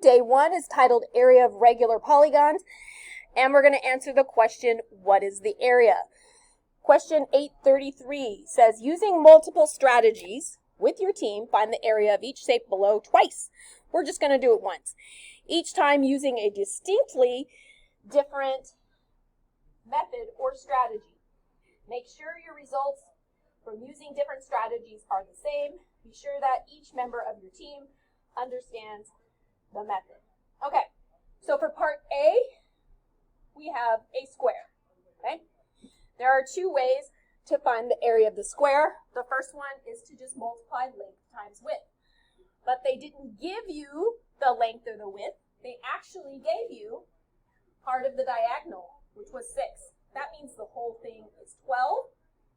Day 1 is titled Area of Regular Polygons, and we're going to answer the question, what is the area? Question 833 says, using multiple strategies with your team, find the area of each shape below twice. We're just going to do it once. Each time using a distinctly different method or strategy. Make sure your results from using different strategies are the same. Be sure that each member of your team understands the method. Okay, so for part A, we have a square. Okay, there are two ways to find the area of the square. The first one is to just multiply length times width. But they didn't give you the length or the width. They actually gave you part of the diagonal, which was 6. That means the whole thing is 12.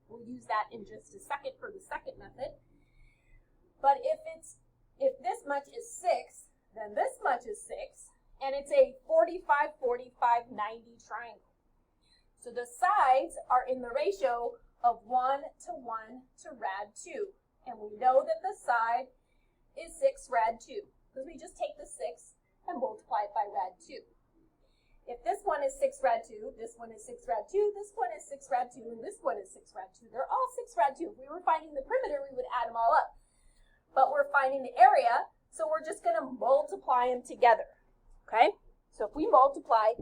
We'll use that in just a second for the second method. But if this much is 6, then this much is 6, and it's a 45, 45, 90 triangle. So the sides are in the ratio of 1 to 1 to rad 2. And we know that the side is 6 rad 2, because we just take the 6 and multiply it by rad 2. If this one is 6 rad 2, this one is 6 rad 2, this one is 6 rad 2, and this one is 6 rad 2. They're all 6 rad 2. If we were finding the perimeter, we would add them all up. But we're finding the area, so we're just going to multiply them together. Okay? So if we multiply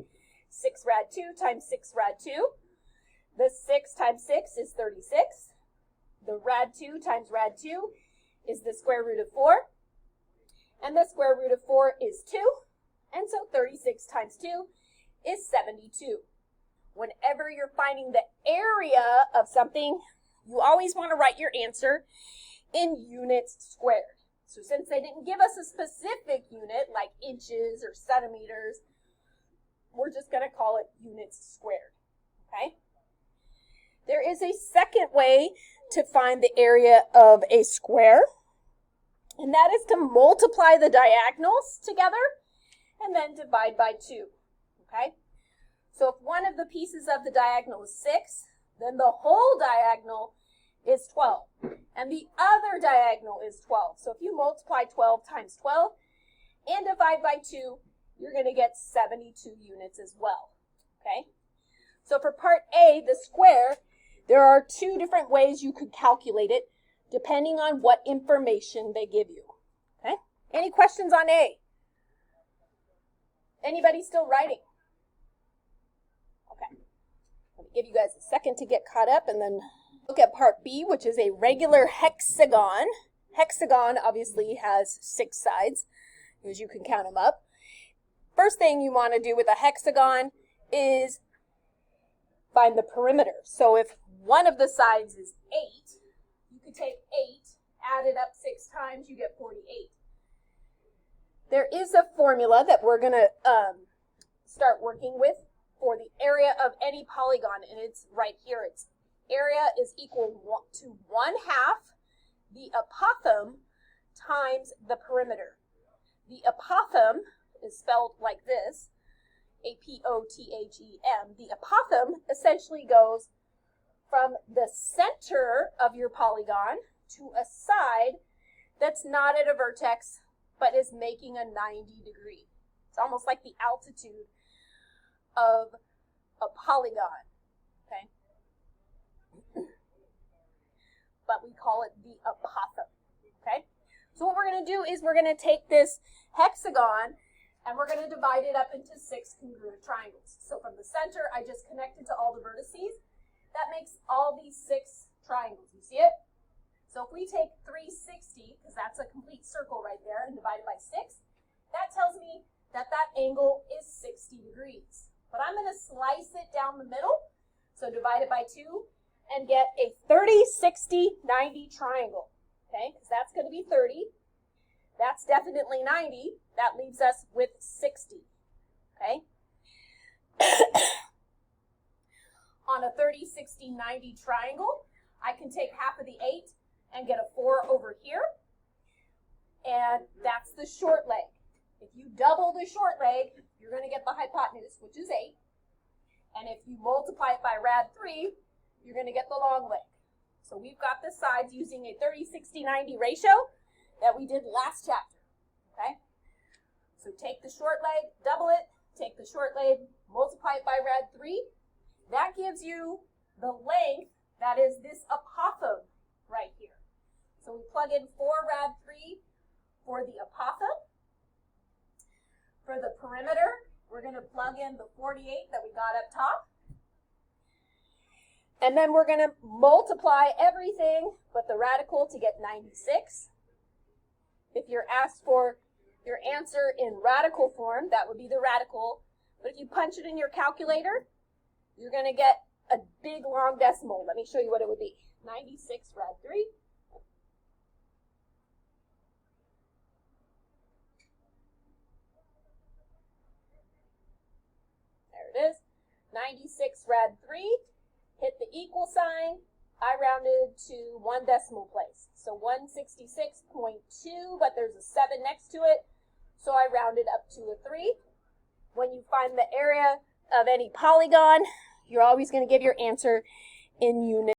6 rad 2 times 6 rad 2, the 6 times 6 is 36. The rad 2 times rad 2 is the square root of 4. And the square root of 4 is 2. And so 36 times 2 is 72. Whenever you're finding the area of something, you always want to write your answer in units squared. So since they didn't give us a specific unit like inches or centimeters, we're just going to call it units squared. Okay? There is a second way to find the area of a square, and that is to multiply the diagonals together and then divide by 2. Okay? So if one of the pieces of the diagonal is 6, then the whole diagonal is 12. And the other diagonal is 12. So if you multiply 12 times 12 and divide by 2, you're going to get 72 units as well. Okay? So for part A, the square, there are two different ways you could calculate it depending on what information they give you. Okay? Any questions on A? Anybody still writing? Okay. Let me give you guys a second to get caught up and then look at part B, which is a regular hexagon. Hexagon obviously has 6 sides, as you can count them up. First thing you want to do with a hexagon is find the perimeter. So if one of the sides is 8, you could take 8, add it up 6 times, you get 48. There is a formula that we're going to start working with for the area of any polygon, and it's right here. It's area is equal to 1/2 the apothem times the perimeter. The apothem is spelled like this, A-P-O-T-H-E-M. The apothem essentially goes from the center of your polygon to a side that's not at a vertex but is making a 90 degree. It's almost like the altitude of a polygon. Okay? But we call it the apothem. Okay? So what we're going to do is we're going to take this hexagon and we're going to divide it up into 6 congruent triangles. So from the center, I just connected to all the vertices. That makes all these 6 triangles. You see it? So if we take 360, because that's a complete circle right there, and divide it by 6, that tells me that that angle is 60 degrees. But I'm going to slice it down the middle, so divide it by 2, and get a 30, 60, 90 triangle. Okay, because that's going to be 30. That's definitely 90. That leaves us with 60. Okay? On a 30, 60, 90 triangle, I can take half of the 8 and get a 4 over here. And that's the short leg. If you double the short leg, you're going to get the hypotenuse, which is 8. And if you multiply it by rad 3, you're going to get the long leg. So we've got the sides using a 30, 60, 90 ratio that we did last chapter. Okay? So take the short leg, double it, take the short leg, multiply it by rad 3. That gives you the length that is this apothem right here. So we plug in 4 rad 3 for the apothem. For the perimeter, we're going to plug in the 48 that we got up top. And then we're going to multiply everything but the radical to get 96. If you're asked for your answer in radical form, that would be the radical. But if you punch it in your calculator, you're going to get a big long decimal. Let me show you what it would be. 96 rad 3. There it is. 96 rad 3. Hit the equal sign. I rounded to 1 decimal place. So 166.2, but there's a 7 next to it. So I rounded up to a 3. When you find the area of any polygon, you're always going to give your answer in units.